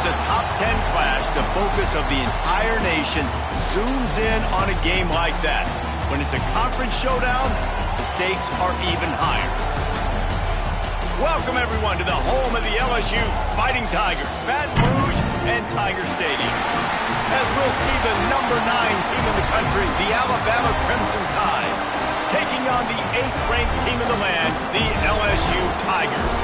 it's a top 10 clash, the focus of the entire nation zooms in on a game like that. When it's a conference showdown, the stakes are even higher. Welcome, everyone, to the home of the LSU Fighting Tigers, Baton Rouge and Tiger Stadium. As we'll see the number 9 team in the country, the Alabama Crimson Tide, taking on the 8th-ranked team in the land, the LSU Tigers.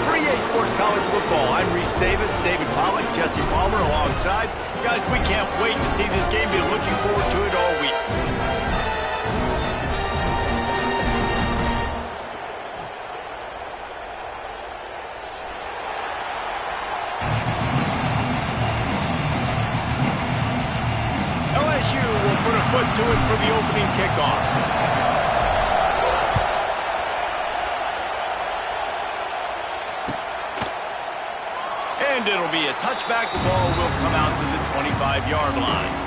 For EA Sports College Football, I'm Reese Davis, David Pollack, Jesse Palmer alongside. Guys, we can't wait to see this game. Be looking forward to it all week. LSU will put a foot to it for the opening kickoff. And it'll be a touchback. The ball will come out to the 25-yard line.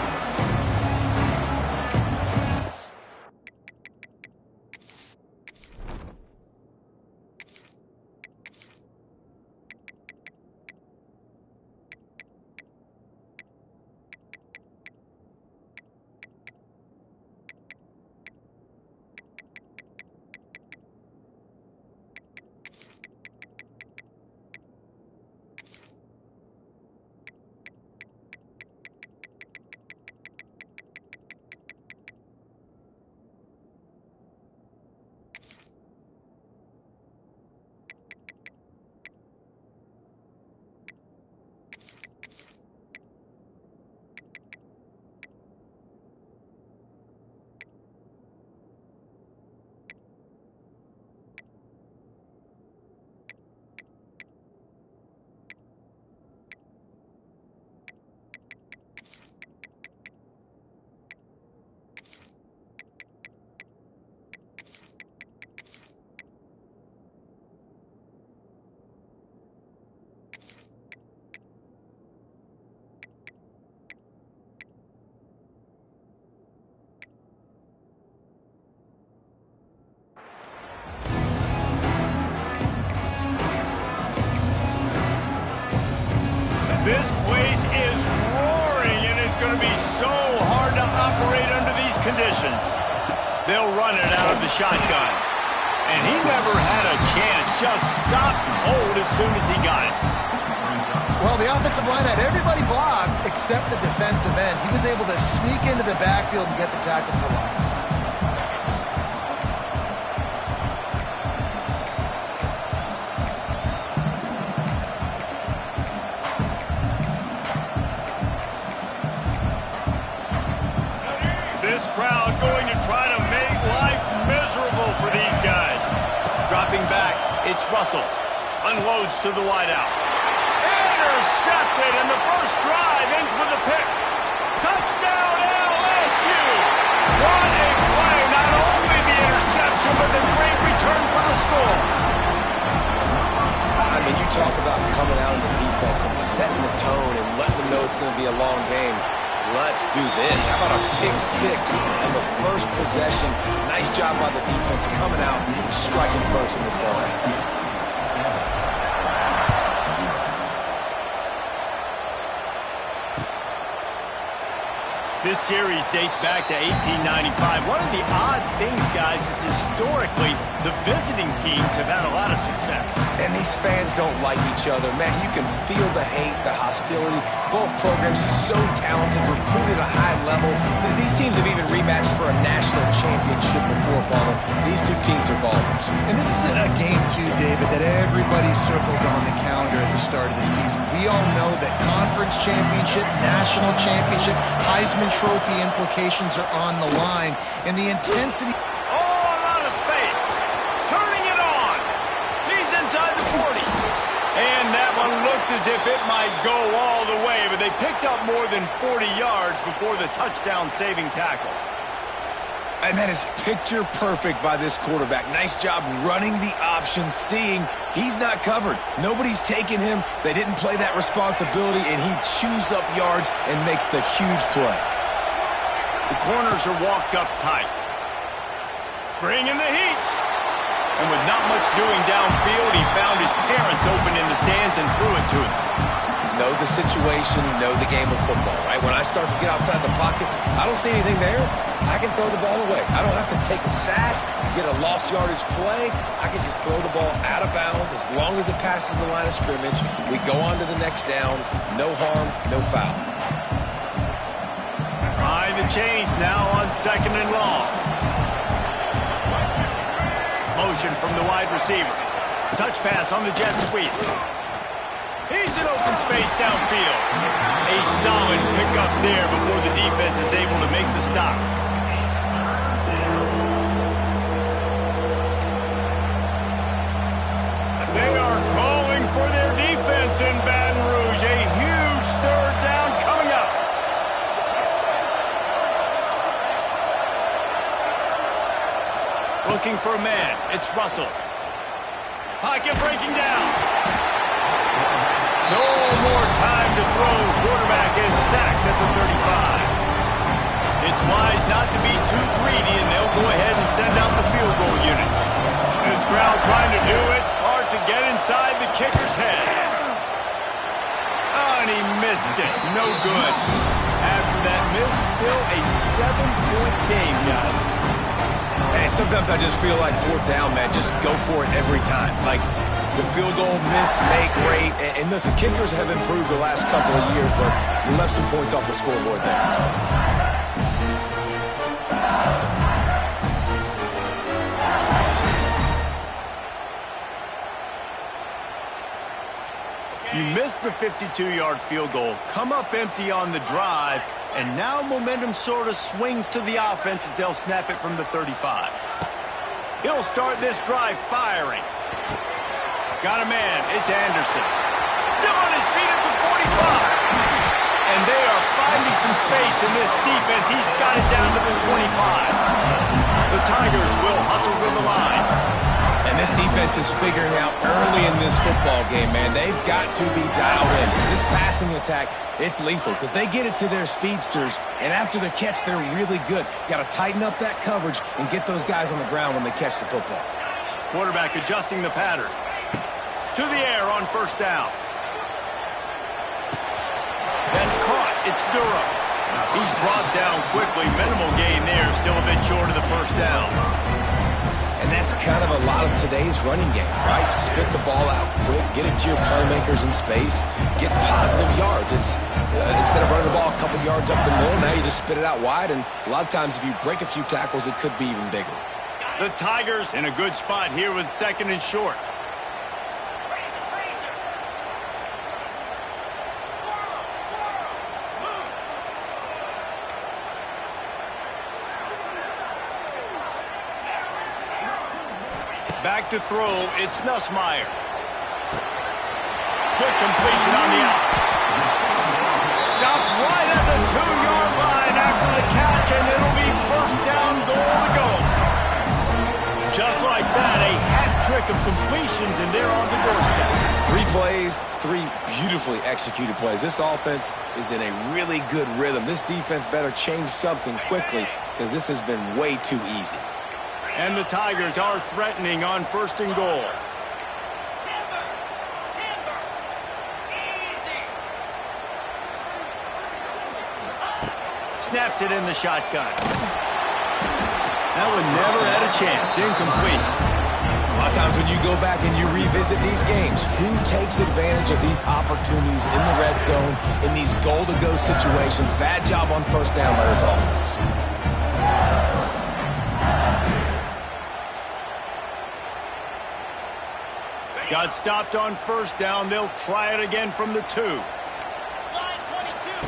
This place is roaring, and it's going to be so hard to operate under these conditions. They'll run it out of the shotgun. And he never had a chance, just stopped cold as soon as he got it. Well, the offensive line had everybody blocked except the defensive end. He was able to sneak into the backfield and get the tackle for loss. This crowd going to try to make life miserable for these guys. Dropping back, it's Russell. Unloads to the wideout. Intercepted, and the first drive ends with a pick. Touchdown, LSU! What a play! Not only the interception, but the great return for the score. I mean, you talk about coming out of the defense and setting the tone and letting them know it's going to be a long game. Let's do this. How about a pick 6 on the first possession? Nice job by the defense coming out and striking first in this ball game. This series dates back to 1895. One of the odd things, guys, is historically the visiting teams have had a lot of success. And these fans don't like each other. Man, you can feel the hate, the hostility. Both programs so talented, recruited at a high level. These teams have even rematched for a national championship before, Palmer. These two teams are ballers. And this is a game, too, David, that everybody circles on the calendar at the start of the season. We all know that conference championship, national championship, Heisman Trophy implications are on the line. And the intensity... Oh, a lot of space. Turning it on. He's inside the 40. And that one looked as if it might go all the way, but they picked up more than 40 yards before the touchdown-saving tackle. And that is picture perfect by this quarterback. Nice job running the option, seeing he's not covered. Nobody's taking him. They didn't play that responsibility, and he chews up yards and makes the huge play. The corners are walked up tight. Bringing the heat. And with not much doing downfield, he found his parents open in the stands and threw it to him. know the situation, know the game of football, right? When I start to get outside the pocket, I don't see anything there. I can throw the ball away. I don't have to take a sack, get a lost yardage play. I can just throw the ball out of bounds as long as it passes the line of scrimmage. We go on to the next down. No harm, no foul. Behind the chains now on 2nd and long. Motion from the wide receiver. Touch pass on the jet sweep. He's in open space downfield. A solid pickup there before the defense is able to make the stop. They are calling for their defense in Baton Rouge. A huge 3rd down coming up. Looking for a man. It's Russell. Pocket breaking down. No more time to throw. Quarterback is sacked at the 35. It's wise not to be too greedy, and they'll go ahead and send out the field goal unit. This crowd trying to do its part to get inside the kicker's head. Oh, and he missed it. No good. After that miss, still a 7-point game, guys. Hey, sometimes I just feel like 4th down, man. Just go for it every time. Like, the field goal, miss, make, great. And listen, kickers have improved the last couple of years, but you left some points off the scoreboard there. You missed the 52-yard field goal, come up empty on the drive, and now momentum sort of swings to the offense as they'll snap it from the 35. He'll start this drive firing. Got a man. It's Anderson. Still on his feet at the 45. And they are finding some space in this defense. He's got it down to the 25. The Tigers will hustle to the line. And this defense is figuring out early in this football game, man. They've got to be dialed in because this passing attack, it's lethal because they get it to their speedsters, and after the catch, they're really good. Got to tighten up that coverage and get those guys on the ground when they catch the football. Quarterback adjusting the pattern. To the air on 1st down. That's caught. It's Durham. He's brought down quickly. Minimal gain there. Still a bit short of the 1st down. And that's kind of a lot of today's running game, right? Spit the ball out quick, get it to your playmakers in space, get positive yards. It's instead of running the ball a couple yards up the middle, now you just spit it out wide, and a lot of times if you break a few tackles, it could be even bigger. The Tigers in a good spot here with 2nd and short. Back to throw, it's Nussmeier. Quick completion on the out. Stopped right at the 2-yard line after the catch, and it'll be 1st down, goal to go. Just like that, a hat trick of completions, and they're on the doorstep. 3 plays, 3 beautifully executed plays. This offense is in a really good rhythm. This defense better change something quickly because this has been way too easy. And the Tigers are threatening on 1st and goal. Snapped it in the shotgun. That one never had a chance. Incomplete. A lot of times when you go back and you revisit these games, who takes advantage of these opportunities in the red zone, in these goal-to-go situations? Bad job on 1st down by this offense. Got stopped on 1st down. They'll try it again from the 2.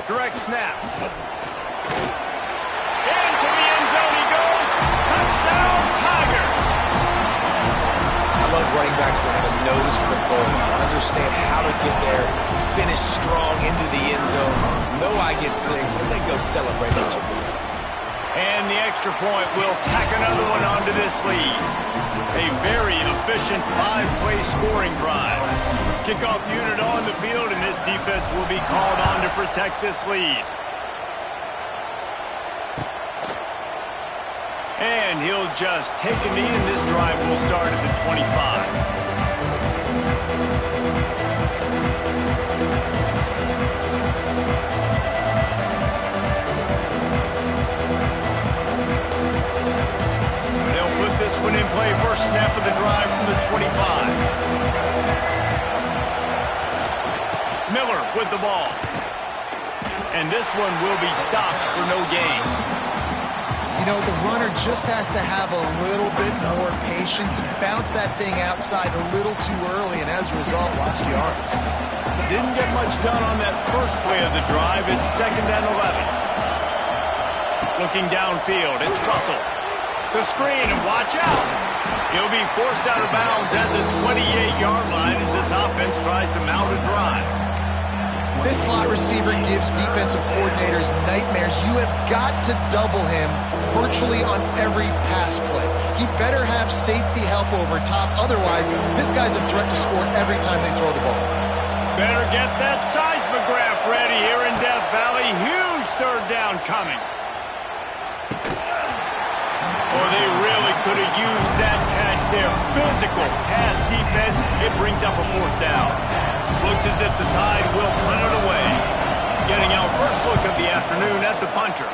Direct snap. Into the end zone he goes. Touchdown, Tigers. I love running backs that have a nose for the goal line. Understand how to get there, finish strong into the end zone. Know I get 6, and then go celebrate each of these. And the extra point will tack another one onto this lead. A very efficient 5-play scoring drive. Kickoff unit on the field, and this defense will be called on to protect this lead. And he'll just take a knee, and this drive will start at the 25. snap of the drive from the 25. Miller with the ball. And this one will be stopped for no gain. You know, the runner just has to have a little bit more patience. Bounce that thing outside a little too early, and as a result, lost yards. Didn't get much done on that first play of the drive. It's 2nd and 11. Looking downfield, it's Russell. The screen, and watch out. He'll be forced out of bounds at the 28-yard line as this offense tries to mount a drive. This slot receiver gives defensive coordinators nightmares. You have got to double him virtually on every pass play. He better have safety help over top. Otherwise, this guy's a threat to score every time they throw the ball. Better get that seismograph ready here in Death Valley. Huge 3rd down coming. Or they really could have used that catch there. Physical pass defense. It brings up a 4th down. Looks as if the Tide will punt it away. Getting our first look of the afternoon at the punter.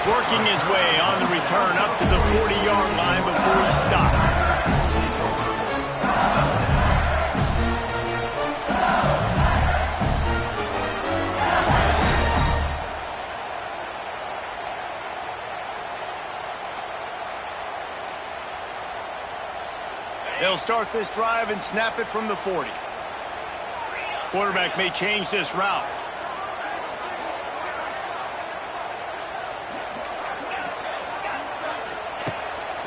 Working his way on the return up to the 40-yard line before he stopped. They'll start this drive and snap it from the 40. Quarterback may change this route.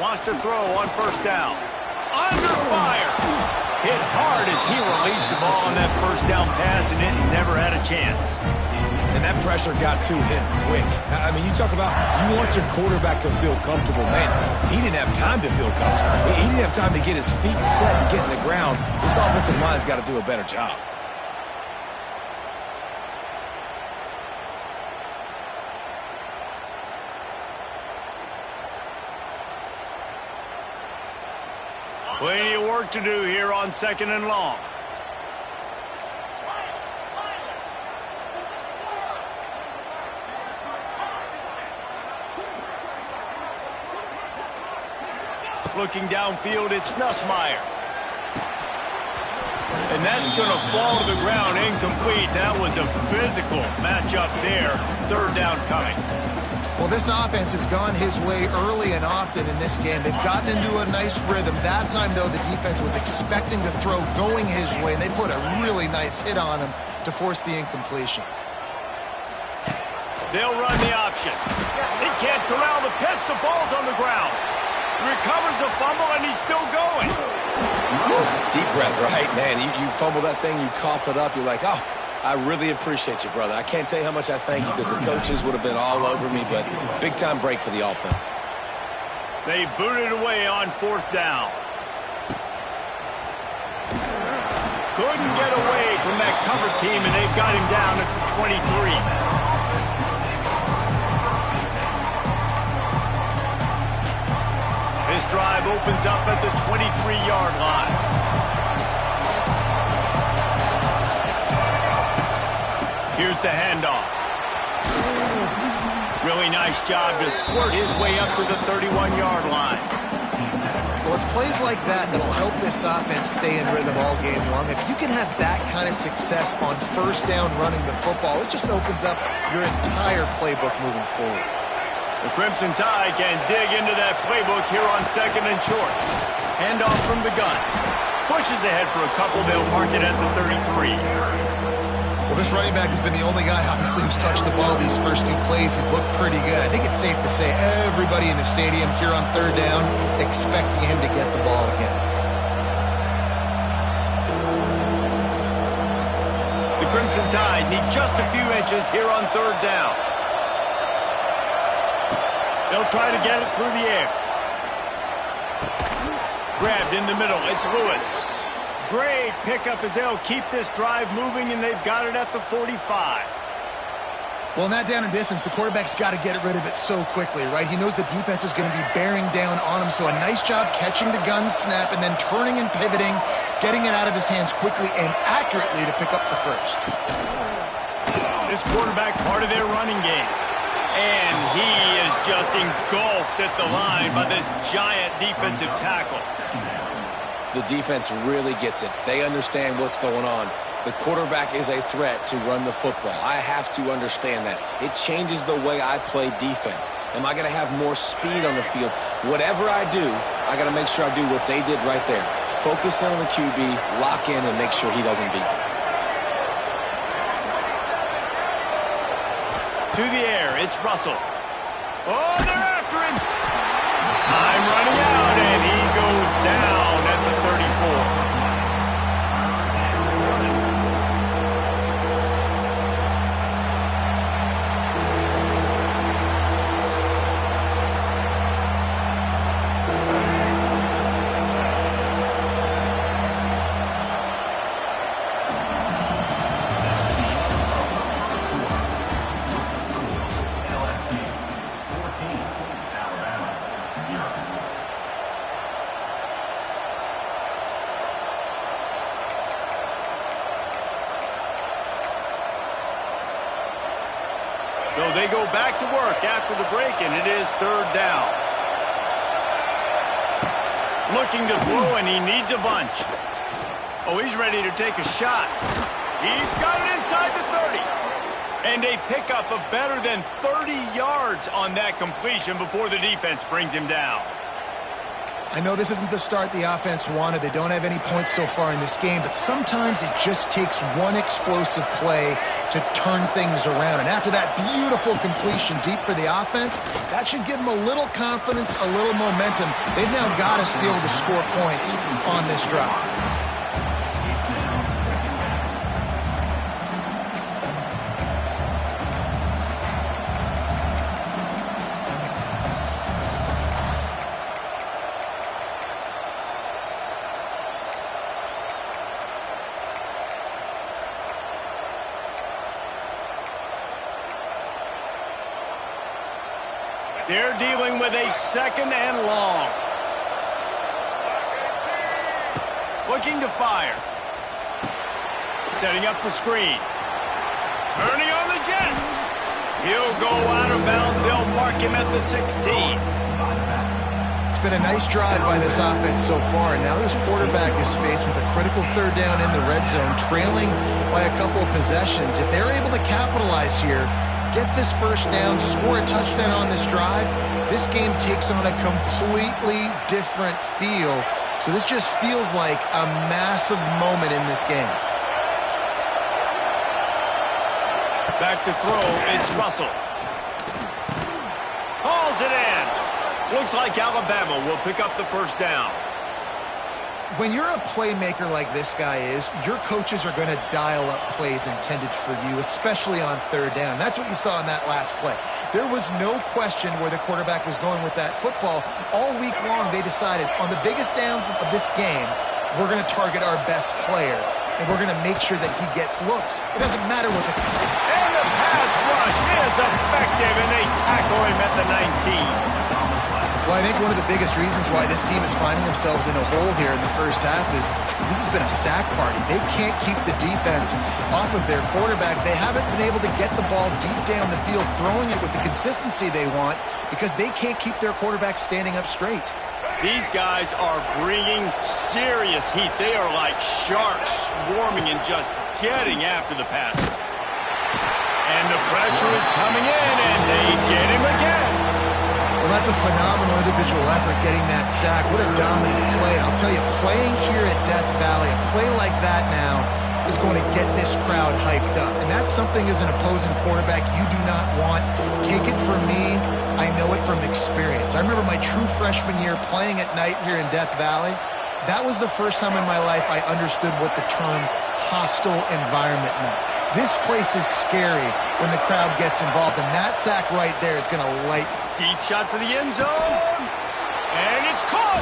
Wants to throw on 1st down. Under fire. Hit hard as he released the ball on that 1st down pass, and it never had a chance. And that pressure got to him quick. I mean, you talk about you want your quarterback to feel comfortable. Man, he didn't have time to feel comfortable. He didn't have time to get his feet set and get in the ground. This offensive line's got to do a better job. Plenty of work to do here on 2nd and long. Looking downfield, it's Nussmeier. And that's going to fall to the ground incomplete. That was a physical matchup there. 3rd down coming. Well, this offense has gone his way early and often in this game. They've gotten into a nice rhythm. That time, though, the defense was expecting the throw going his way, and they put a really nice hit on him to force the incompletion. They'll run the option. He can't corral the pitch. The ball's on the ground. Recovers the fumble, and he's still going. Deep breath, right, man? You fumble that thing, you cough it up, you're like, oh, I really appreciate you, brother. I can't tell you how much I thank you because the coaches would have been all over me, but big-time break for the offense. They booted away on 4th down. Couldn't get away from that cover team, and they've got him down at the 23. This drive opens up at the 23-yard line. Here's the handoff. Really nice job to squirt his way up to the 31-yard line. Well, it's plays like that that'll help this offense stay in rhythm all game long. If you can have that kind of success on 1st down running the football, it just opens up your entire playbook moving forward. The Crimson Tide can dig into that playbook here on 2nd and short. Handoff from the gun. Pushes ahead for a couple. They'll mark it at the 33. Well, this running back has been the only guy, obviously, who's touched the ball these first 2 plays. He's looked pretty good. I think it's safe to say everybody in the stadium here on 3rd down expecting him to get the ball again. The Crimson Tide need just a few inches here on 3rd down. They'll try to get it through the air. Grabbed in the middle. It's Lewis. Great pickup as they'll keep this drive moving, and they've got it at the 45. Well, in that down and distance, the quarterback's got to get rid of it so quickly, right? He knows the defense is going to be bearing down on him, so a nice job catching the gun snap and then turning and pivoting, getting it out of his hands quickly and accurately to pick up the 1st. this quarterback part of their running game. And he is just engulfed at the line by this giant defensive tackle. The defense really gets it. They understand what's going on. The quarterback is a threat to run the football. I have to understand that. It changes the way I play defense. Am I going to have more speed on the field? Whatever I do, I got to make sure I do what they did right there. Focus in on the QB, lock in, and make sure he doesn't beat me. To the air, it's Russell. Oh, they're after him. Time running out, and he goes down at the 34. So they go back to work after the break, and it is third down. Looking to throw, and he needs a bunch. Oh, he's ready to take a shot. He's got it inside the 30. And a pickup of better than 30 yards on that completion before the defense brings him down. I know this isn't the start the offense wanted. They don't have any points so far in this game, but sometimes it just takes one explosive play to turn things around. And after that beautiful completion deep for the offense, that should give them a little confidence, a little momentum. They've now got us to be able to score points on this drive. They're dealing with a second and long. Looking to fire. Setting up the screen. Turning on the Jets. He'll go out of bounds. They'll mark him at the 16. It's been a nice drive by this offense so far, and now this quarterback is faced with a critical third down in the red zone, trailing by a couple of possessions. If they're able to capitalize here, get this first down, score a touchdown on this drive, this game takes on a completely different feel. So this just feels like a massive moment in this game. Back to throw, it's Russell. Hauls it in. Looks like Alabama will pick up the first down. When you're a playmaker like this guy is, your coaches are going to dial up plays intended for you, especially on third down. That's what you saw in that last play. There was no question where the quarterback was going with that football. All week long, they decided on the biggest downs of this game, we're going to target our best player, and we're going to make sure that he gets looks. It doesn't matter what the... And the pass rush is effective, and they tackle him at the 19. Well, I think one of the biggest reasons why this team is finding themselves in a hole here in the first half is this has been a sack party. They can't keep the defense off of their quarterback. They haven't been able to get the ball deep down the field, throwing it with the consistency they want because they can't keep their quarterback standing up straight. These guys are bringing serious heat. They are like sharks swarming and just getting after the passer. And the pressure is coming in, and they get him again. Well, that's a phenomenal individual effort getting that sack. What a dominant play. And I'll tell you, playing here at Death Valley, a play like that now is going to get this crowd hyped up. And that's something as an opposing quarterback you do not want. Take it from me. I know it from experience. I remember my true freshman year playing at night here in Death Valley. That was the first time in my life I understood what the term hostile environment meant. This place is scary when the crowd gets involved, and that sack right there is going to light. Deep shot for the end zone, and it's caught.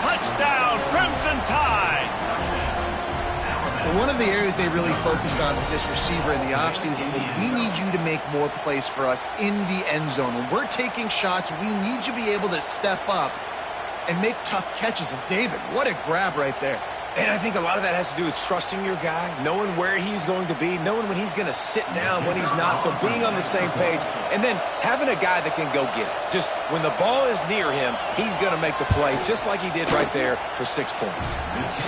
Touchdown, Crimson Tide. Well, one of the areas they really focused on with this receiver in the offseason was we need you to make more plays for us in the end zone. When we're taking shots, we need you to be able to step up and make tough catches. And David, what a grab right there. And I think a lot of that has to do with trusting your guy, knowing where he's going to be, knowing when he's going to sit down, when he's not, so being on the same page, and then having a guy that can go get it. Just when the ball is near him, he's going to make the play, just like he did right there for 6 points.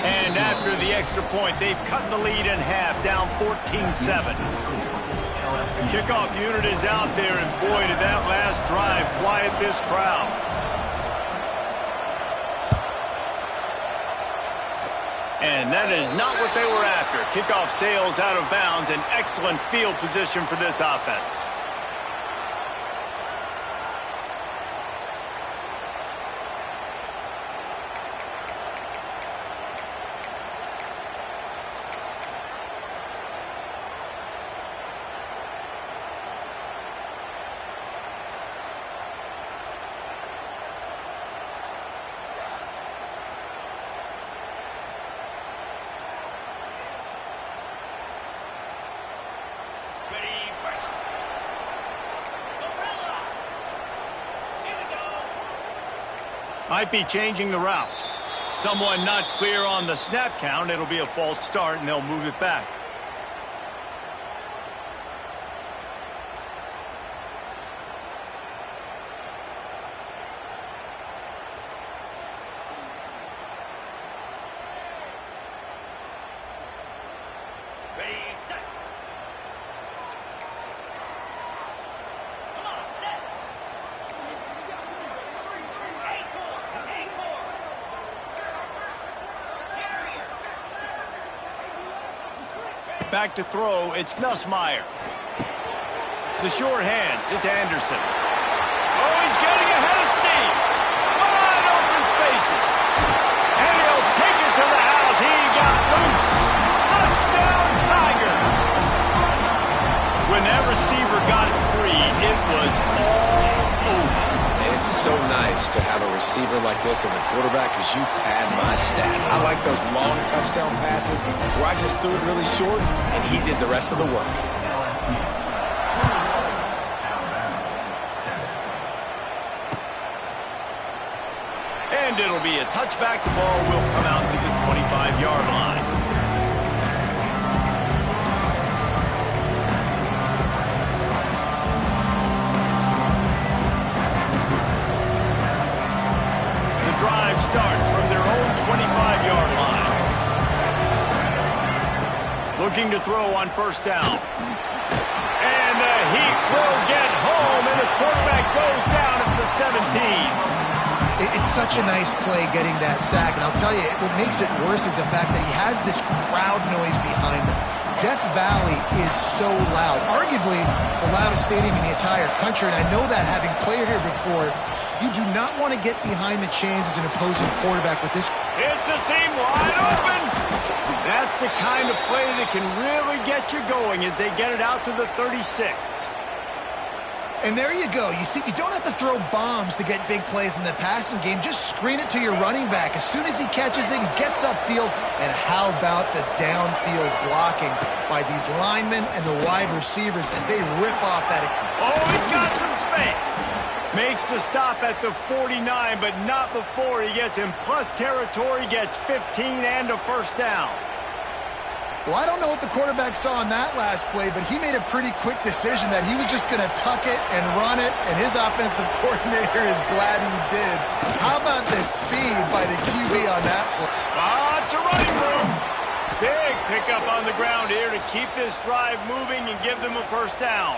And after the extra point, they've cut the lead in half, down 14-7. The kickoff unit is out there, and boy, did that last drive quiet this crowd. And that is not what they were after. Kickoff sails out of bounds, an excellent field position for this offense. Might be changing the route. Someone not clear on the snap count. It'll be a false start, and they'll move it back. Back to throw, it's Nussmeier. The short hands, it's Anderson. Oh, he's getting ahead of steam. Wide open spaces. And he'll take it to the house. He got loose. Touchdown, Tigers. When that receiver got it free, it was all over. It's so nice to have a receiver like this as a quarterback because you pad my stats. I like those long touchdown passes where I just threw it really short and he did the rest of the work. And it'll be a touchback. The ball will come out to the 25-yard line. Drive starts from their own 25-yard line. Looking to throw on first down. And the Heat will get home, and the quarterback goes down at the 17. It's such a nice play getting that sack, and I'll tell you, what makes it worse is the fact that he has this crowd noise behind him. Death Valley is so loud, arguably the loudest stadium in the entire country, and I know that having played here before. You do not want to get behind the chains as an opposing quarterback with this. It's a seam wide open. That's the kind of play that can really get you going as they get it out to the 36. And there you go. You see, you don't have to throw bombs to get big plays in the passing game. Just screen it to your running back. As soon as he catches it, he gets upfield. And how about the downfield blocking by these linemen and the wide receivers as they rip off that. Oh, he's got some space. Makes the stop at the 49, but not before he gets in plus territory, gets 15 and a first down. Well, I don't know what the quarterback saw on that last play, but he made a pretty quick decision that he was just going to tuck it and run it, and his offensive coordinator is glad he did. How about the speed by the QB on that play? Lots of running room. Big pickup on the ground here to keep this drive moving and give them a first down.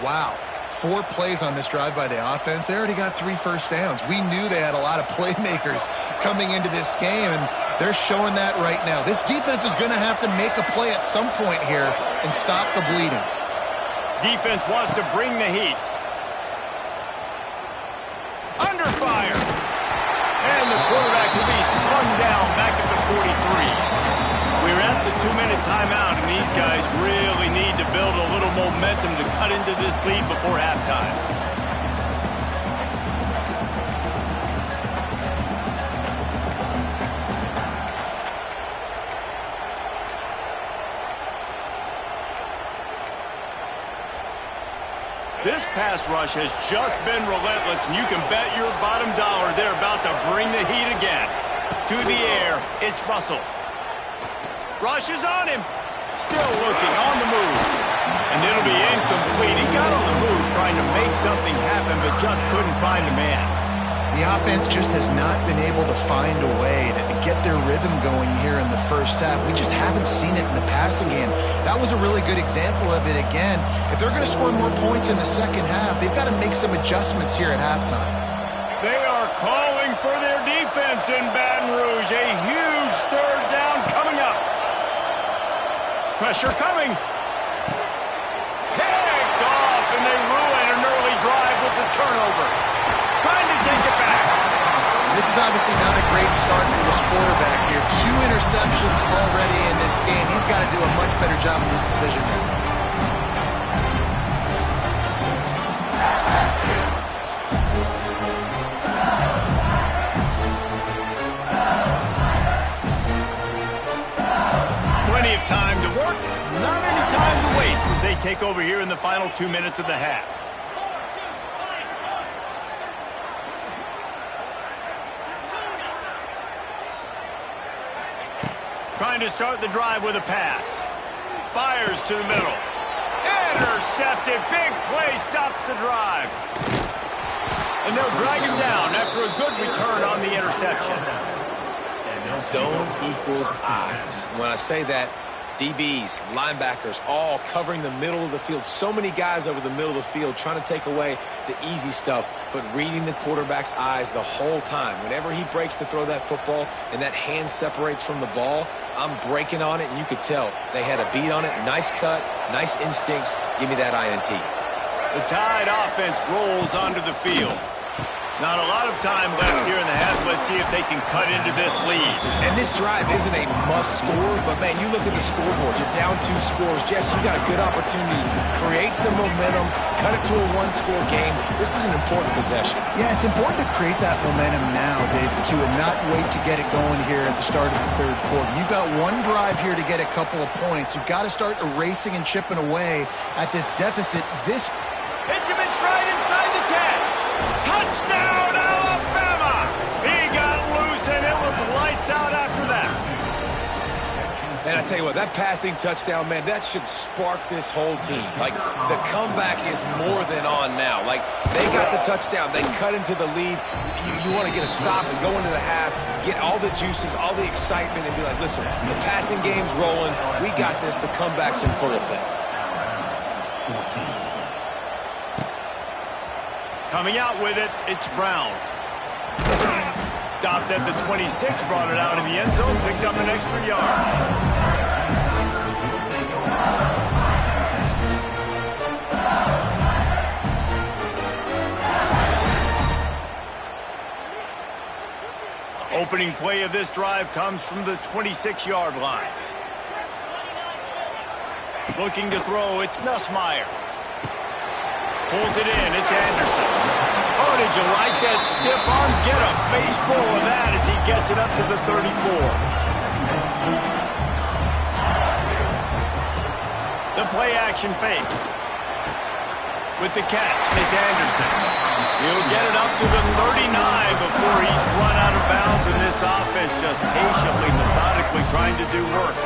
Wow. 4 plays on this drive by the offense. They already got 3 first downs. We knew they had a lot of playmakers coming into this game, and they're showing that right now. This defense is going to have to make a play at some point here and stop the bleeding. Defense wants to bring the heat. Under fire. And the quarterback will be slung down back at the 43. We're at the 2-minute timeout, and these guys really need to build a little momentum to cut into this lead before halftime. This pass rush has just been relentless, and you can bet your bottom dollar they're about to bring the heat again. To the air, it's Russell. Rushes on him. Still looking, on the move. And it'll be incomplete. He got on the move trying to make something happen, but just couldn't find the man. The offense just has not been able to find a way to get their rhythm going here in the first half. We just haven't seen it in the passing game. That was a really good example of it again. If they're going to score more points in the second half, they've got to make some adjustments here at halftime. They are calling for their defense in Baton Rouge. A huge third down coming up. Pressure coming. Picked off, and they ruin an early drive with the turnover. Trying to take it back. This is obviously not a great start for this quarterback here. 2 interceptions already in this game. He's got to do a much better job with his decision making. Plenty of time to work, not any time to waste as they take over here in the final 2 minutes of the half. Trying to start the drive with a pass. Fires to the middle. Intercepted. Big play stops the drive. And they'll drag him down after a good return on the interception. Zone equals eyes. When I say that, DBs, linebackers, all covering the middle of the field. So many guys over the middle of the field trying to take away the easy stuff, but reading the quarterback's eyes the whole time. Whenever he breaks to throw that football and that hand separates from the ball, I'm breaking on it, and you could tell they had a beat on it. Nice cut, nice instincts. Give me that INT. The Tide offense rolls onto the field. Not a lot of time left here in the half. Let's see if they can cut into this lead. And this drive isn't a must score, but man, you look at the scoreboard. You're down 2 scores. Jesse, you got a good opportunity to create some momentum, cut it to a 1-score game. This is an important possession. Yeah, it's important to create that momentum now, David, too, and not wait to get it going here at the start of the third quarter. You've got 1 drive here to get a couple of points. You've got to start erasing and chipping away at this deficit. This hits him in stride inside the 10. Touchdown, Alabama! He got loose, and it was lights out after that. And I tell you what, that passing touchdown, man, that should spark this whole team. Like, the comeback is more than on now. Like, they got the touchdown. They cut into the lead. You want to get a stop and go into the half, get all the juices, all the excitement, and be like, listen, the passing game's rolling. We got this. The comeback's in full effect. Coming out with it, it's Brown. Stopped at the 26, brought it out in the end zone, picked up an extra yard. Opening play of this drive comes from the 26-yard line. Looking to throw, it's Nussmeier. Pulls it in, it's Anderson. Oh, did you like that stiff arm? Get a face full of that as he gets it up to the 34. The play action fake. With the catch, it's Anderson. He'll get it up to the 39 before he's run out of bounds, and this offense just patiently, methodically trying to do work.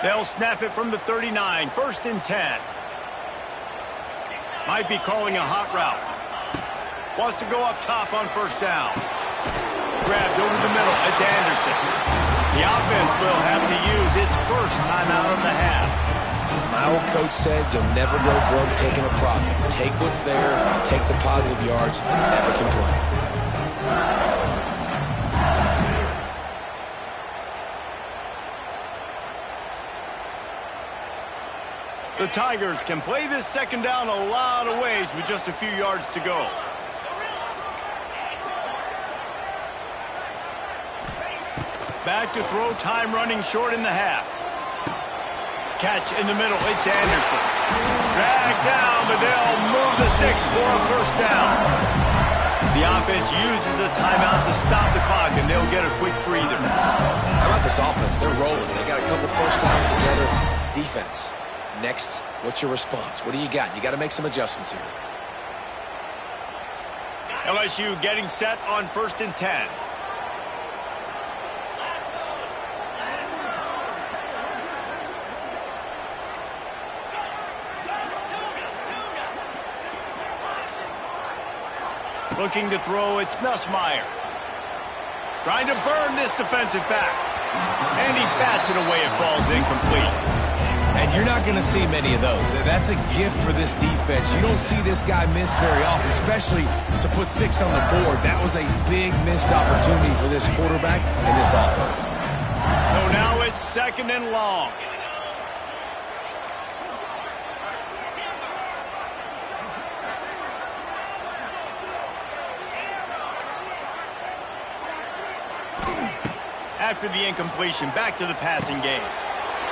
They'll snap it from the 39, 1st and 10. Might be calling a hot route. Wants to go up top on 1st down. Grabbed over the middle, it's Anderson. The offense will have to use its first timeout of the half. My old coach said you'll never go broke taking a profit. Take what's there, take the positive yards, and never complain. The Tigers can play this 2nd down a lot of ways with just a few yards to go. Back to throw, time running short in the half. Catch in the middle, it's Anderson. Dragged down, but they'll move the sticks for a 1st down. The offense uses a timeout to stop the clock, and they'll get a quick breather. How about this offense? They're rolling. They got a couple first downs together. Defense. Next, what's your response? What do you got? You got to make some adjustments here. LSU getting set on 1st and 10. Looking to throw, it's Nussmeier. Trying to burn this defensive back. And he bats it away, it falls incomplete. And you're not going to see many of those. That's a gift for this defense. You don't see this guy miss very often, especially to put 6 on the board. That was a big missed opportunity for this quarterback and this offense. So now it's 2nd and long. After the incompletion, back to the passing game.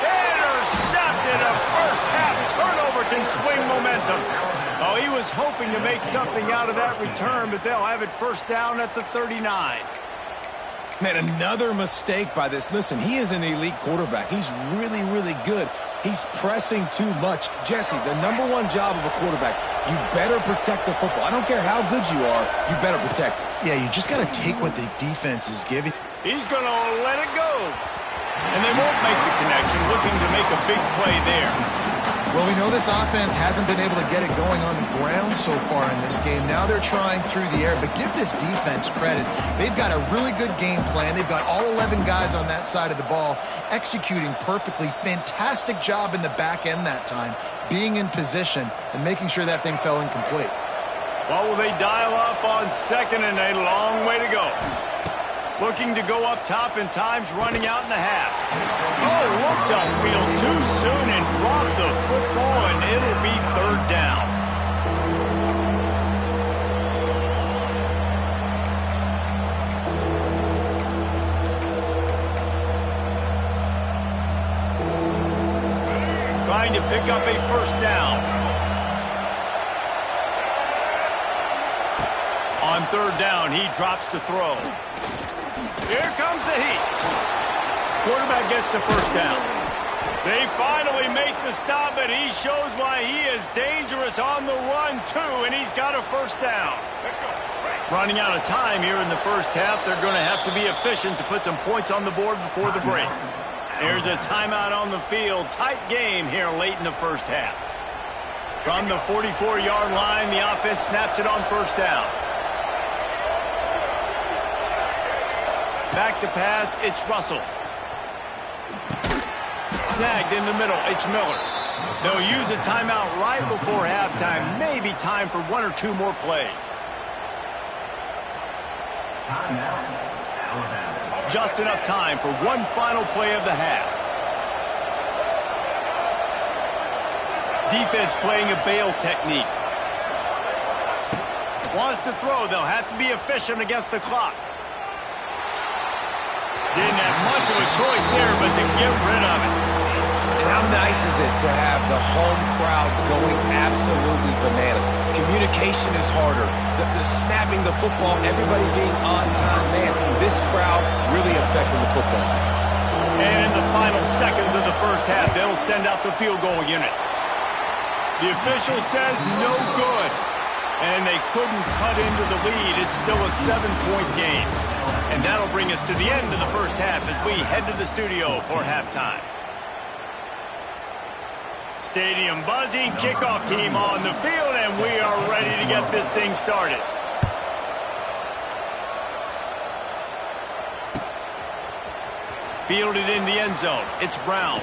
Intercepted. A first half turnover can swing momentum. Oh, he was hoping to make something out of that return, but they'll have it first down at the 39. Man, another mistake by this. Listen, he is an elite quarterback. He's really, really good. He's pressing too much. Jesse, the #1 job of a quarterback, you better protect the football. I don't care how good you are, you better protect it. Yeah, you just got to take what the defense is giving. He's going to let it go. And they won't make the connection, looking to make a big play there. Well, we know this offense hasn't been able to get it going on the ground so far in this game. Now they're trying through the air, but give this defense credit. They've got a really good game plan. They've got all 11 guys on that side of the ball executing perfectly. Fantastic job in the back end that time, being in position and making sure that thing fell incomplete. Well, will they dial up on 2nd and a long way to go? Looking to go up top, and time's running out in the half. Oh, looked upfield too soon and dropped the football, and it'll be 3rd down. Trying to pick up a first down. On 3rd down, he drops to throw. Here comes the heat. Quarterback gets the first down. They finally make the stop, but he shows why he is dangerous on the run, too, and he's got a first down. Running out of time here in the first half, they're going to have to be efficient to put some points on the board before the break. There's a timeout on the field. Tight game here late in the first half. From the 44-yard line, the offense snaps it on first down. Back to pass, it's Russell. Snagged in the middle, it's Miller. They'll use a timeout right before halftime. Maybe time for 1 or 2 more plays. Just enough time for one final play of the half. Defense playing a bail technique. Wants to throw, they'll have to be efficient against the clock. Didn't have much of a choice there, but to get rid of it. And how nice is it to have the home crowd going absolutely bananas? Communication is harder. The snapping the football, everybody being on time. Man, this crowd really affecting the football game. And in the final seconds of the first half, they'll send out the field goal unit. The official says no good. And they couldn't cut into the lead. It's still a 7-point game. And that'll bring us to the end of the first half as we head to the studio for halftime. Stadium buzzing, kickoff team on the field, and we are ready to get this thing started. Fielded in the end zone, it's Brown.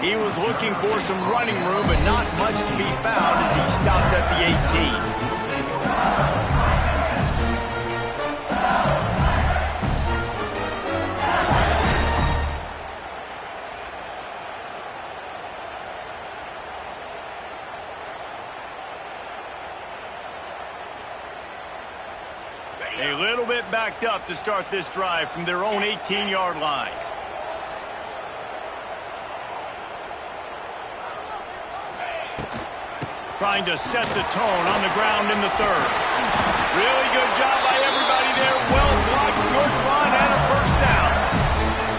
He was looking for some running room, but not much to be found as he stopped at the 18. A little bit backed up to start this drive from their own 18-yard line. Trying to set the tone on the ground in the third. Really good job by everybody there. Well blocked, good run, and a first down.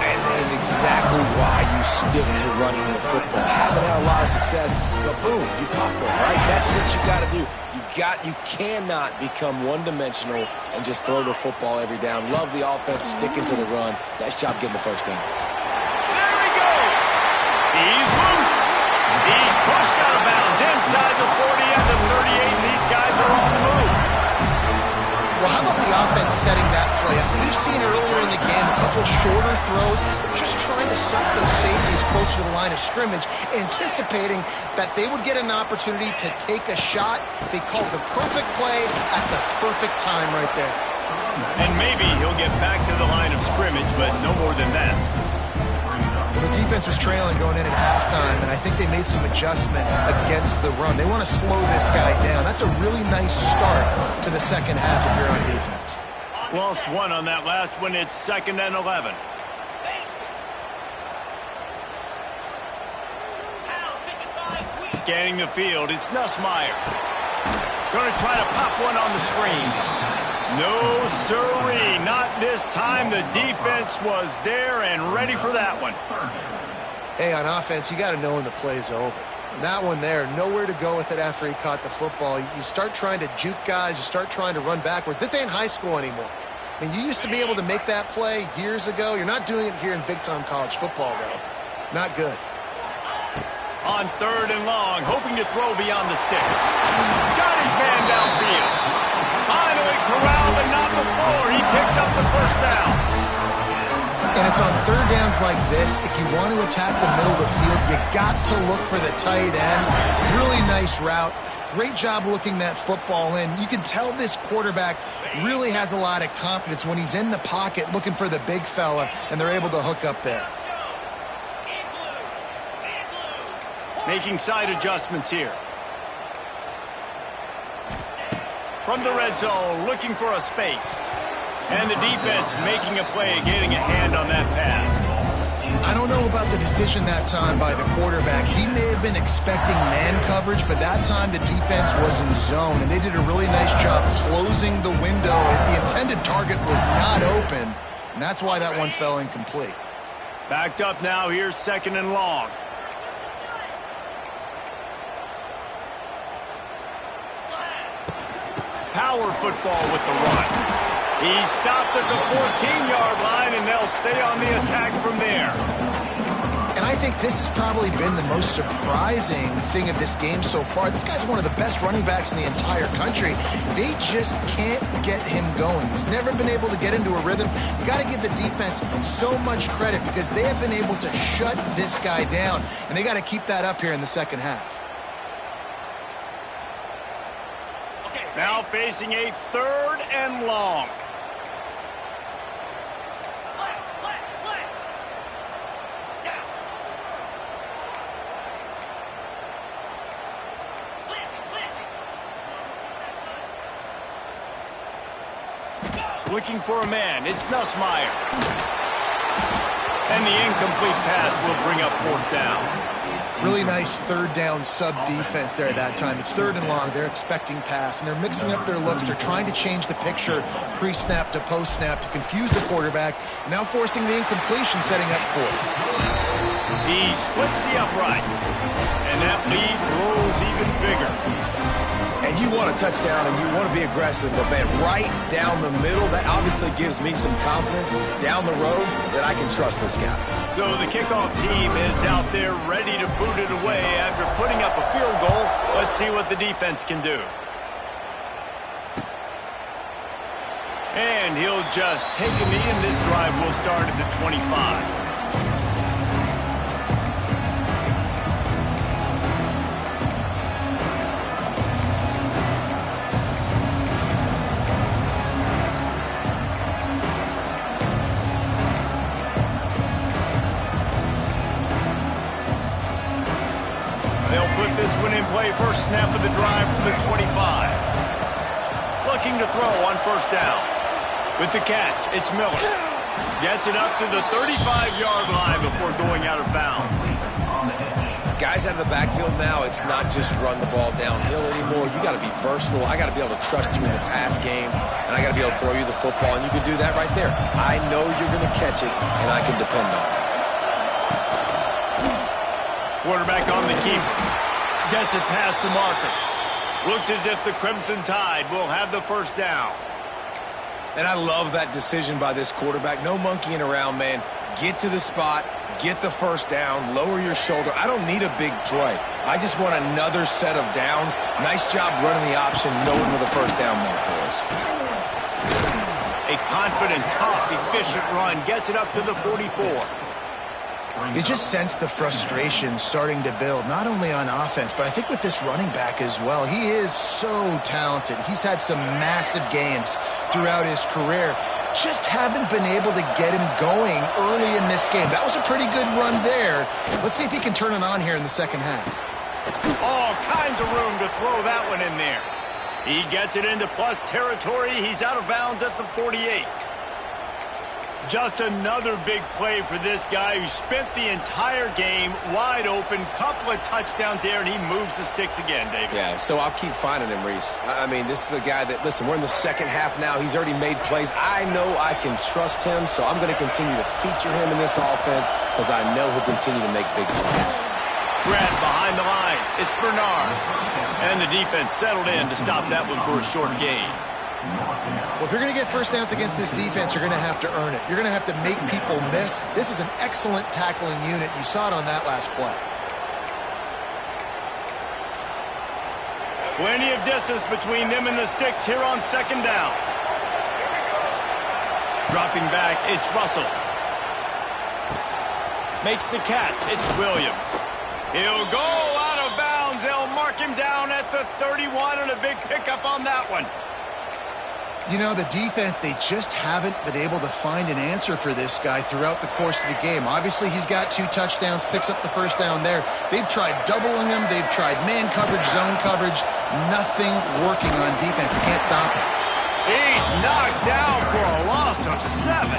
And that is exactly why you stick to running the football. Haven't had a lot of success, but boom, you pop one, right? That's what you got to do. You cannot become one-dimensional and just throw the football every down. Love the offense sticking to the run. Nice job getting the first down. There he goes. He's loose. He's pushed out of bounds inside the 40 and the 38, and these guys are on the move. Well, how about the offense setting that play up? We've seen earlier in the game a couple shorter throws. They're just trying to suck those safeties closer to the line of scrimmage, anticipating that they would get an opportunity to take a shot. They called the perfect play at the perfect time right there. And maybe he'll get back to the line of scrimmage, but no more than that. Well, the defense was trailing going in at halftime, and I think they made some adjustments against the run. They want to slow this guy down. That's a really nice start to the second half if you're on defense. Lost one on that last one. It's 2nd and 11. Scanning the field, it's Nussmeier. Going to try to pop one on the screen. No, sirree, not this time. The defense was there and ready for that one. Hey, on offense, you got to know when the play's over. That one there, nowhere to go with it after he caught the football. You start trying to juke guys. You start trying to run backward. This ain't high school anymore. I mean, you used to be able to make that play years ago. You're not doing it here in big-time college football, though. Not good. On 3rd and long, hoping to throw beyond the sticks. Got his man downfield. Finally corralled, but not before. He picks up the first down. And it's on 3rd downs like this. If you want to attack the middle of the field, you got to look for the tight end. Really nice route. Great job looking that football in. You can tell this quarterback really has a lot of confidence when he's in the pocket looking for the big fella, and they're able to hook up there. Making side adjustments here. From the red zone, looking for a space. And the defense making a play, getting a hand on that pass. I don't know about the decision that time by the quarterback. He may have been expecting man coverage, but that time the defense was in zone, and they did a really nice job closing the window. The intended target was not open, and that's why that one fell incomplete. Backed up now, here's 2nd and long. Power football with the run. He stopped at the 14-yard line, and they'll stay on the attack from there. And I think this has probably been the most surprising thing of this game so far. This guy's one of the best running backs in the entire country. They just can't get him going. He's never been able to get into a rhythm. You got to give the defense so much credit because they have been able to shut this guy down, and they got to keep that up here in the second half. Now facing a 3rd and long. Looking for a man. It's Nussmeier. And the incomplete pass will bring up 4th down. Really nice 3rd down sub defense there at that time. It's 3rd and long. They're expecting pass, and they're mixing up their looks. They're trying to change the picture pre-snap to post-snap to confuse the quarterback, now forcing the incompletion, setting up 4th. He splits the uprights, and that lead grows even bigger. And you want a touchdown, and you want to be aggressive, but, man, right down the middle, that obviously gives me some confidence down the road that I can trust this guy. So the kickoff team is out there ready to boot it away after putting up a field goal. Let's see what the defense can do. And he'll just take a knee, and this drive will start at the 25. They'll put this one in play. First snap of the drive from the 25. Looking to throw on 1st down. With the catch, it's Miller. Gets it up to the 35-yard line before going out of bounds. guys out of the backfield now, it's not just run the ball downhill anymore. You got to be versatile. I got to be able to trust you in the pass game, and I got to be able to throw you the football, and you can do that right there. I know you're going to catch it, and I can depend on it. Quarterback on the keeper. Gets it past the marker. Looks as if the Crimson Tide will have the first down. And I love that decision by this quarterback. No monkeying around, man. Get to the spot. Get the first down, lower your shoulder. I don't need a big play. I just want another set of downs. Nice job running the option, knowing where the first down marker is. A confident, tough, efficient run gets it up to the 44. You just sense the frustration starting to build, not only on offense, but I think with this running back as well. He is so talented. He's had some massive games throughout his career. Just haven't been able to get him going early in this game. That was a pretty good run there. Let's see if he can turn it on here in the second half. All kinds of room to throw that one in there. He gets it into plus territory. He's out of bounds at the 48. Just another big play for this guy who spent the entire game wide open. Couple of touchdowns there, and he moves the sticks again, David. Yeah, so I'll keep finding him, Reese. I mean, this is a guy that, listen, we're in the second half now. He's already made plays. I know I can trust him, so I'm going to continue to feature him in this offense because I know he'll continue to make big plays. Brad behind the line. It's Bernard. And the defense settled in to stop that one for a short gain. Well, if you're going to get first downs against this defense, you're going to have to earn it. You're going to have to make people miss. This is an excellent tackling unit. You saw it on that last play. Plenty of distance between them and the sticks here on second down. Dropping back, it's Russell. Makes the catch, it's Williams. He'll go out of bounds. They'll mark him down at the 31, and a big pickup on that one. You know, the defense, they just haven't been able to find an answer for this guy throughout the course of the game. Obviously, he's got 2 touchdowns, picks up the first down there. They've tried doubling him. They've tried man coverage, zone coverage. Nothing working on defense. They can't stop him. He's knocked down for a loss of 7.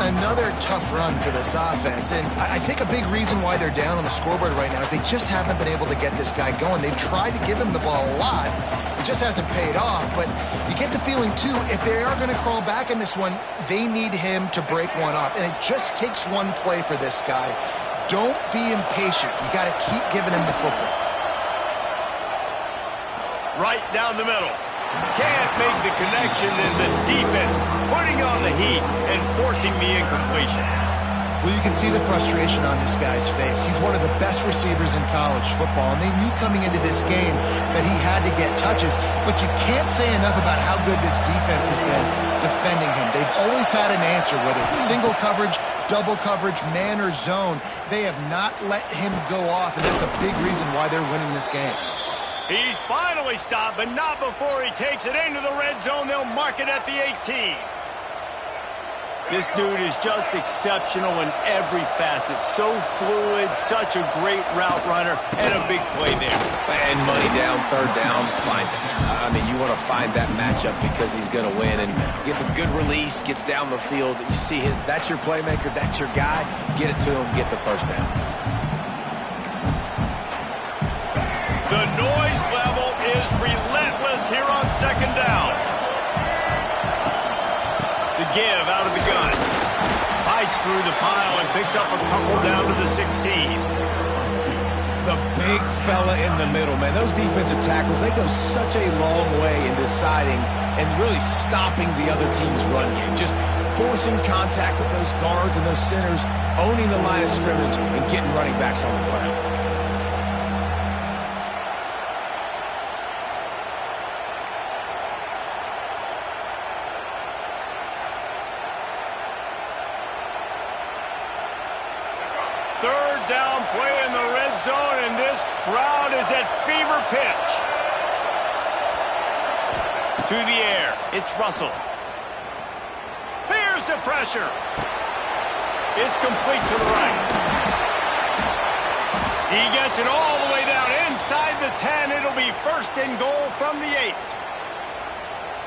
Another tough run for this offense, and I think a big reason why they're down on the scoreboard right now is they just haven't been able to get this guy going. They've tried to give him the ball a lot. It just hasn't paid off, but you get the feeling, too, if they are going to crawl back in this one, they need him to break one off, and it just takes one play for this guy. Don't be impatient. You got to keep giving him the football. Right down the middle. Can't make the connection, and the defense putting on the heat and forcing the incompletion. Well, you can see the frustration on this guy's face. He's one of the best receivers in college football, and they knew coming into this game that he had to get touches, but you can't say enough about how good this defense has been defending him. They've always had an answer, whether it's single coverage, double coverage, man or zone. They have not let him go off, and that's a big reason why they're winning this game. He's finally stopped, but not before he takes it into the red zone. They'll mark it at the 18. This dude is just exceptional in every facet. So fluid, such a great route runner, and a big play there. And money down, third down, find it. I mean, you want to find that matchup because he's going to win, and gets a good release, gets down the field. You see that's your playmaker, that's your guy. Get it to him, get the first down. The noise level is relentless here on second down. The give out of the gun. Fights through the pile and picks up a couple down to the 16. The big fella in the middle, man. Those defensive tackles, they go such a long way in deciding and really stopping the other team's run game. Just forcing contact with those guards and those centers, owning the line of scrimmage, and getting running backs on the ground. Third down play in the red zone, and this crowd is at fever pitch. To the air, it's Russell. Here's the pressure. It's complete to the right. He gets it all the way down inside the 10. It'll be first and goal from the 8.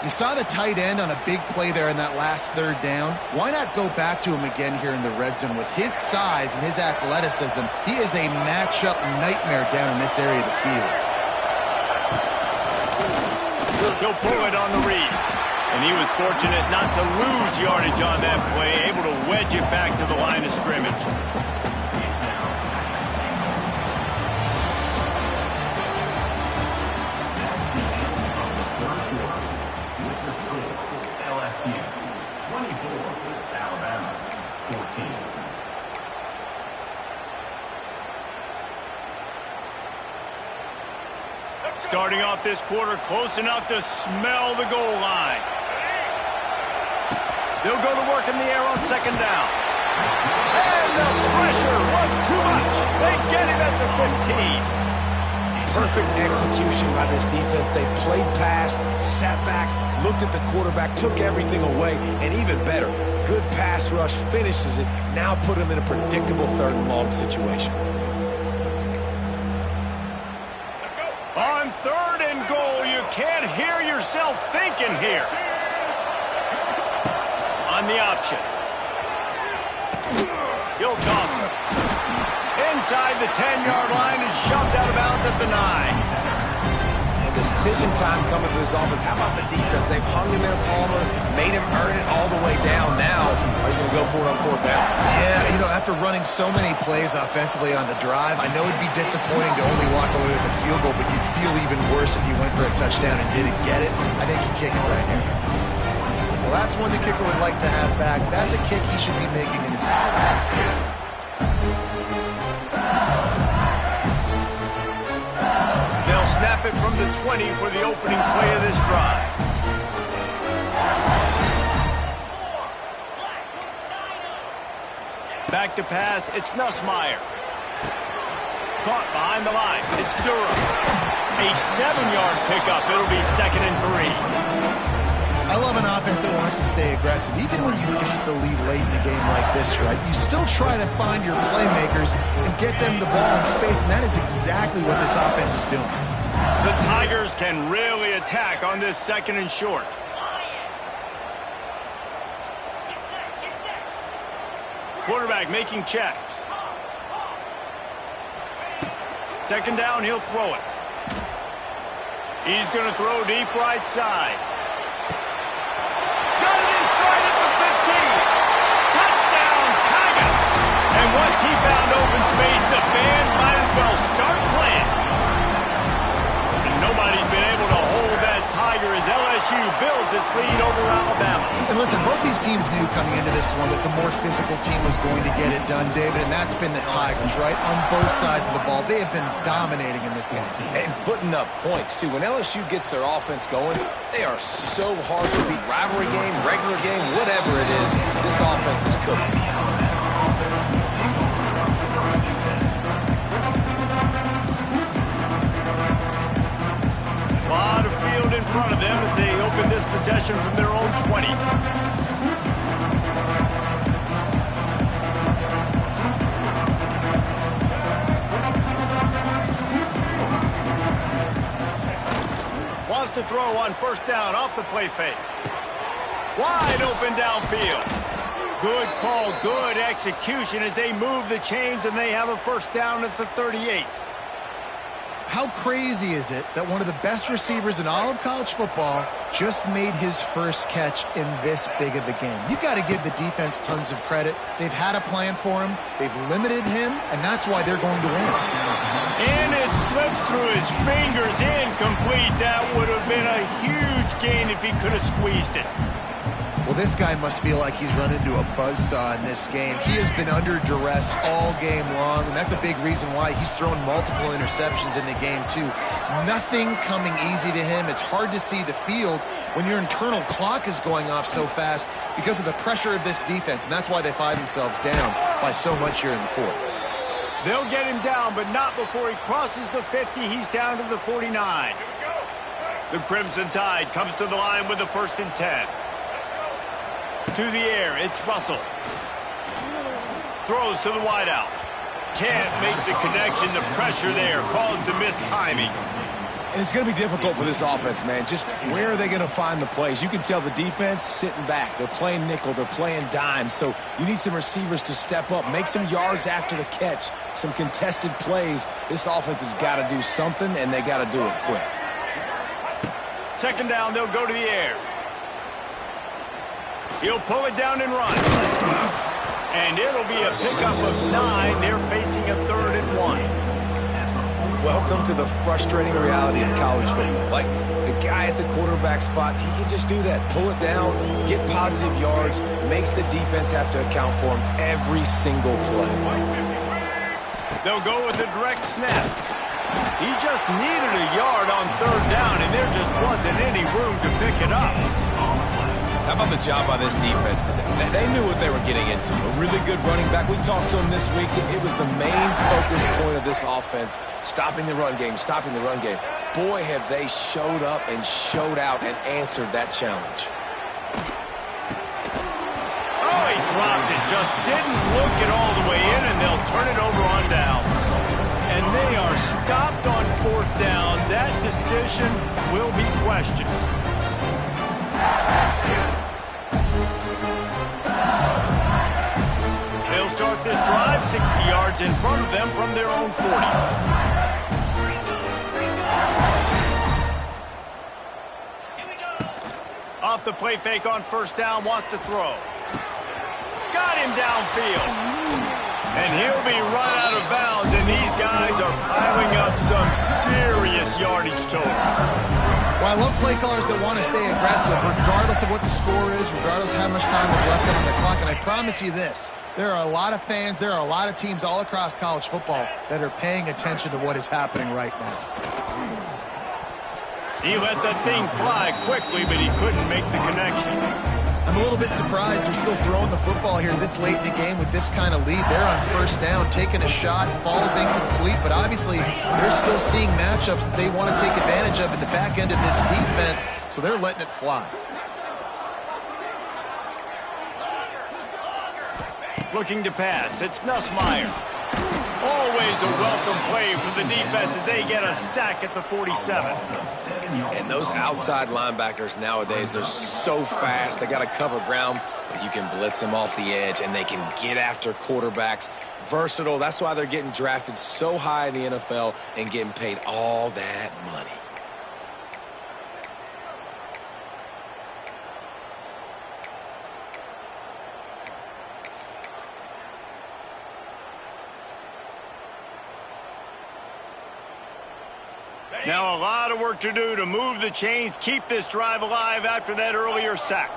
You saw the tight end on a big play there in that last third down. Why not go back to him again here in the red zone? With his size and his athleticism, he is a matchup nightmare down in this area of the field. He'll pull it on the read. And he was fortunate not to lose yardage on that play, able to wedge it back to the line of scrimmage. LSU 24, Alabama 14. Starting off this quarter close enough to smell the goal line. They'll go to work in the air on second down. And the pressure was too much. They get him at the 15. Perfect execution by this defense. They played pass, sat back, looked at the quarterback, took everything away, and even better, good pass rush, finishes it, now put him in a predictable third and long situation. On third and goal, you can't hear yourself thinking here. On the option. He'll toss it. Inside the 10-yard line and shoved out of bounds at the 9. And decision time coming for this offense. How about the defense? They've hung in there, Palmer, made him earn it all the way down. Now, are you going to go for it on fourth down? Yeah, after running so many plays offensively on the drive, I know it'd be disappointing to only walk away with a field goal, but you'd feel even worse if you went for a touchdown and didn't get it. I think you kick it right here. Well, that's one the kicker would like to have back. That's a kick he should be making in his sleep. Snap it from the 20 for the opening play of this drive. Back to pass, it's Nussmeier. Caught behind the line, it's Durham. A 7-yard pickup, it'll be 2nd and 3. I love an offense that wants to stay aggressive. Even when you've got the lead late in the game like this, right, you still try to find your playmakers and get them the ball in space, and that is exactly what this offense is doing. The Tigers can really attack on this 2nd and short. Quarterback making checks. 2nd down, he'll throw it. He's going to throw deep right side. Got it in stride at the 15. Touchdown, Tigers. And once he found open space, the band might as well start playing. Nobody's been able to hold that Tiger as LSU builds its lead over Alabama. And listen, both these teams knew coming into this one that the more physical team was going to get it done, David, and that's been the Tigers, right? On both sides of the ball. They have been dominating in this game. And putting up points, too. When LSU gets their offense going, they are so hard to beat. Rivalry game, regular game, whatever it is, this offense is cooking. A lot of field in front of them as they open this possession from their own 20. Wants to throw on 1st down off the play fake. Wide open downfield. Good call, good execution as they move the chains and they have a 1st down at the 38. How crazy is it that one of the best receivers in all of college football just made his first catch in this big of a game? You've got to give the defense tons of credit. They've had a plan for him. They've limited him, and that's why they're going to win. And it slips through his fingers, incomplete. That would have been a huge gain if he could have squeezed it. Well, this guy must feel like he's run into a buzzsaw in this game. He has been under duress all game long, and that's a big reason why he's thrown multiple interceptions in the game, too. Nothing coming easy to him. It's hard to see the field when your internal clock is going off so fast because of the pressure of this defense, and that's why they find themselves down by so much here in the 4th. They'll get him down, but not before he crosses the 50. He's down to the 49. The Crimson Tide comes to the line with the 1st and 10. To the air, it's Russell. Throws to the wideout. Can't make the connection. The pressure there caused the missed timing. And it's going to be difficult for this offense, man. Just where are they going to find the plays? You can tell the defense sitting back. They're playing nickel. They're playing dime. So you need some receivers to step up, make some yards after the catch, some contested plays. This offense has got to do something, and they got to do it quick. Second down, they'll go to the air. He'll pull it down and run. And it'll be a pickup of 9. They're facing a 3rd and 1. Welcome to the frustrating reality of college football. Like, the guy at the quarterback spot, he can just do that. Pull it down, get positive yards, makes the defense have to account for him every single play. They'll go with a direct snap. He just needed a yard on 3rd down, and there just wasn't any room to pick it up. How about the job by this defense today? They knew what they were getting into. A really good running back. We talked to him this week. It was the main focus point of this offense, stopping the run game, stopping the run game. Boy, have they showed up and showed out and answered that challenge. Oh, he dropped it. Just didn't look it all the way in, and they'll turn it over on downs. And they are stopped on 4th down. That decision will be questioned. They'll start this drive 60 yards in front of them from their own 40. Off the play fake on 1st down, wants to throw. Got him downfield. And he'll be run out of bounds, and these guys are piling up some serious yardage totals. Well, I love play callers that want to stay aggressive, regardless of what the score is, regardless of how much time is left on the clock. And I promise you this, there are a lot of fans, there are a lot of teams all across college football that are paying attention to what is happening right now. He let that thing fly quickly, but he couldn't make the connection. I'm a little bit surprised they're still throwing the football here this late in the game with this kind of lead. They're on 1st down, taking a shot, falls incomplete, but obviously they're still seeing matchups that they want to take advantage of in the back end of this defense, so they're letting it fly. Looking to pass, it's Nussmeier. Always a welcome play for the defense as they get a sack at the 47. And those outside linebackers nowadays, they're so fast. They got to cover ground, but you can blitz them off the edge, and they can get after quarterbacks. Versatile. That's why they're getting drafted so high in the NFL and getting paid all that money. Now a lot of work to do to move the chains, keep this drive alive after that earlier sack.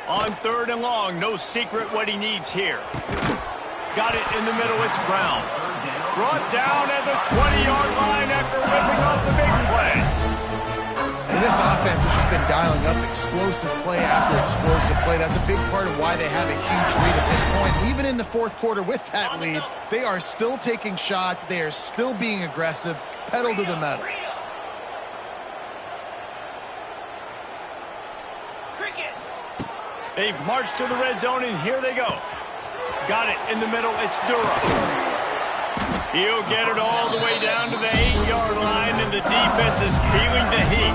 On 3rd and long, no secret what he needs here. Got it in the middle, it's Brown. Brought down at the 20-yard line after ripping off the big play. And this offense has just been dialing up explosive play after explosive play. That's a big part of why they have a huge lead at this point. Even in the 4th quarter with that lead, they are still taking shots. They are still being aggressive, pedal to the metal. They've marched to the red zone, and here they go. Got it in the middle, it's Dura. He'll get it all the way down to the 8-yard line, and the defense is feeling the heat.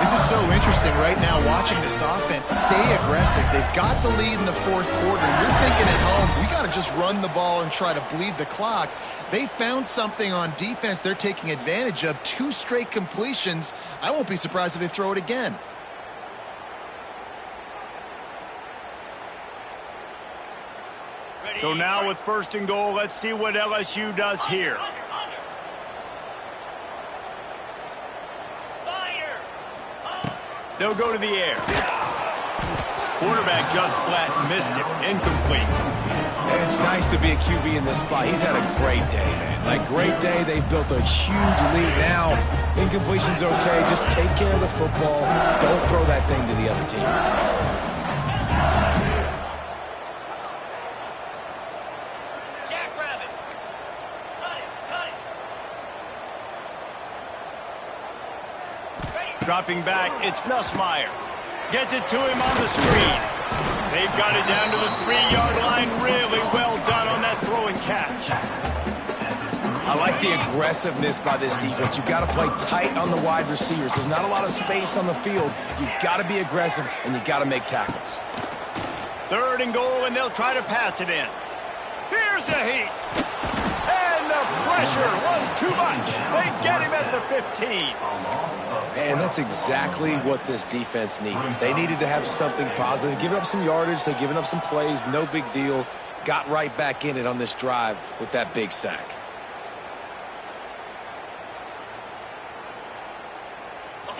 This is so interesting right now watching this offense stay aggressive. They've got the lead in the 4th quarter. You're thinking at home, we got to just run the ball and try to bleed the clock. They found something on defense they're taking advantage of. 2 straight completions. I won't be surprised if they throw it again. So now with 1st and goal, let's see what LSU does here. They'll go to the air. Quarterback just flat missed it. Incomplete. And it's nice to be a QB in this spot. He's had a great day, man. Like, great day. They've built a huge lead now. Incompletion's okay. Just take care of the football. Don't throw that thing to the other team. Dropping back, it's Nussmeier. Gets it to him on the screen. They've got it down to the 3-yard line. Really well done on that throw and catch. I like the aggressiveness by this defense. You've got to play tight on the wide receivers. There's not a lot of space on the field. You've got to be aggressive, and you've got to make tackles. 3rd and goal, and they'll try to pass it in. Here's a heat. And the pressure was too much. They get him at the 15. And that's exactly what this defense needed. They needed to have something positive. Giving up some yardage, they've given up some plays, no big deal. Got right back in it on this drive with that big sack.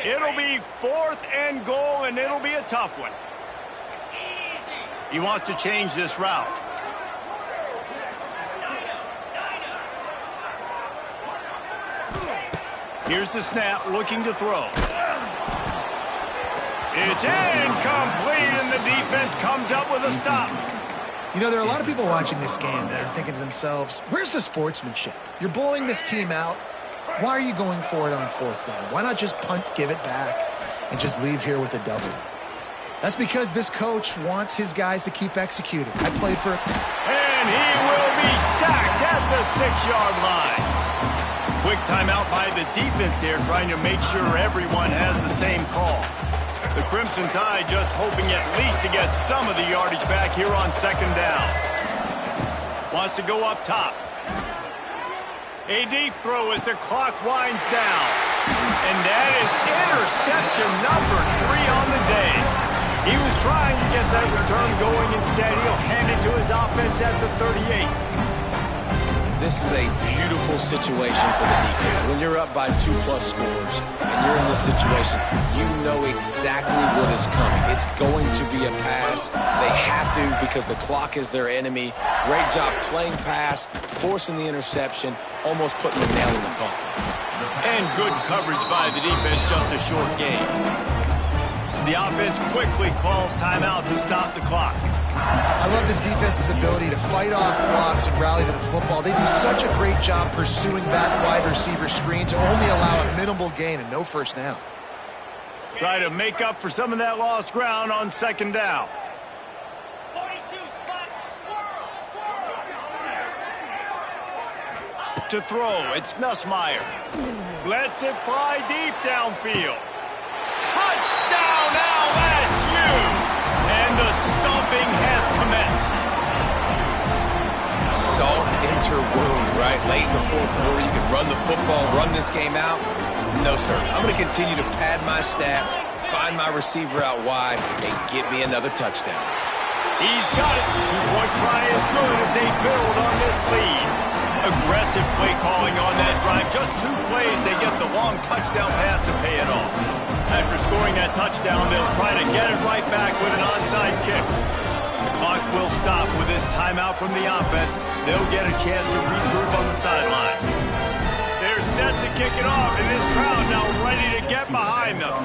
It'll be 4th and goal, and it'll be a tough one. He wants to change this route. Here's the snap, looking to throw. It's incomplete, and the defense comes up with a stop. You know, there are a lot of people watching this game that are thinking to themselves, where's the sportsmanship? You're blowing this team out. Why are you going for it on 4th down? Why not just punt, give it back, and just leave here with a W? That's because this coach wants his guys to keep executing. I played for... And he will be sacked at the 6-yard line. Quick timeout by the defense there, trying to make sure everyone has the same call. The Crimson Tide just hoping at least to get some of the yardage back here on 2nd down. Wants to go up top. A deep throw as the clock winds down. And that is interception number 3 on the day. He was trying to get that return going. Instead, he'll hand it to his offense at the 38. This is a beautiful situation for the defense. When you're up by 2+ scores and you're in this situation, you know exactly what is coming. It's going to be a pass. They have to because the clock is their enemy. Great job playing pass, forcing the interception, almost putting the nail in the coffin. And good coverage by the defense, just a short game. The offense quickly calls timeout to stop the clock. I love this defense's ability to fight off blocks and rally to the football. They do such a great job pursuing that wide receiver screen to only allow a minimal gain and no 1st down. Try to make up for some of that lost ground on 2nd down. 42 spot, squirrel. To throw, it's Nussmeier. Lets it fly deep downfield. Touchdown LSU! And the stomping has commenced. Salt into wound, right? Late in the 4th quarter, you can run the football, run this game out. No, sir. I'm going to continue to pad my stats, find my receiver out wide, and get me another touchdown. He's got it. 2-point try is good as they build on this lead. Aggressive play calling on that drive. Just 2 plays, they get the long touchdown pass to pay it off. After scoring that touchdown, they'll try to get it right back with an onside kick. The clock will stop with this timeout from the offense. They'll get a chance to regroup on the sideline. They're set to kick it off, and this crowd now ready to get behind them.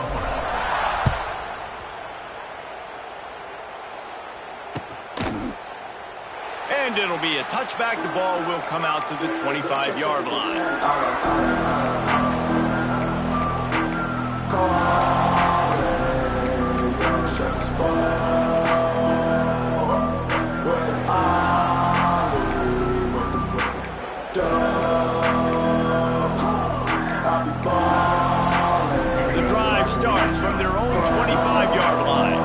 And it'll be a touchback. The ball will come out to the 25-yard line. The drive starts from their own 25-yard line.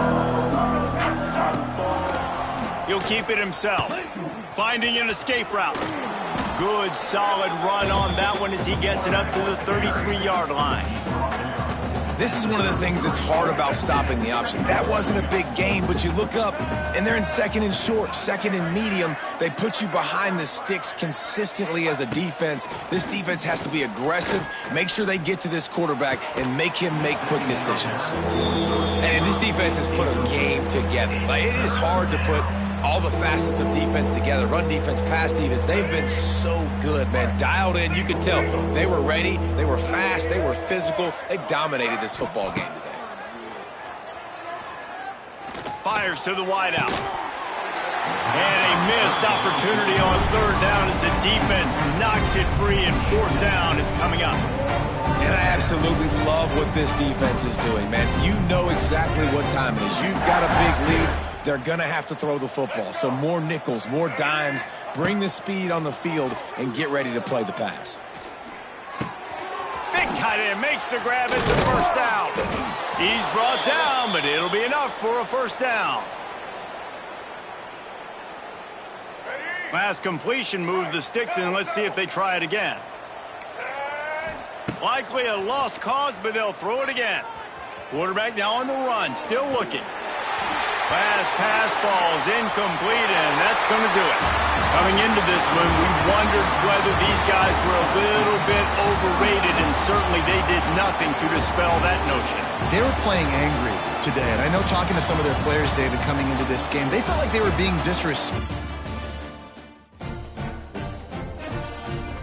He'll keep it himself. Finding an escape route. Good, solid run on that one as he gets it up to the 33-yard line. This is one of the things that's hard about stopping the option. That wasn't a big gain, but you look up, and they're in 2nd and short, 2nd and medium. They put you behind the sticks consistently as a defense. This defense has to be aggressive, make sure they get to this quarterback, and make him make quick decisions. And this defense has put a game together. Like, it is hard to put all the facets of defense together. Run defense, pass defense. They've been so good, man. Dialed in. You could tell they were ready. They were fast. They were physical. They dominated this football game today. Fires to the wideout. And a missed opportunity on 3rd down as the defense knocks it free, and 4th down is coming up. And I absolutely love what this defense is doing, man. You know exactly what time it is. You've got a big lead. they're going to have to throw the football. So more nickels, more dimes, bring the speed on the field, and get ready to play the pass. Big tight end makes the grab. It's a first down. He's brought down, but it'll be enough for a first down. Last completion moved the sticks, and let's see if they try it again. Likely a lost cause, but they'll throw it again. Quarterback now on the run, still looking. Last pass falls incomplete, and that's going to do it. Coming into this one, we wondered whether these guys were a little bit overrated, and certainly they did nothing to dispel that notion. They were playing angry today, and I know talking to some of their players, David, coming into this game, they felt like they were being disrespected.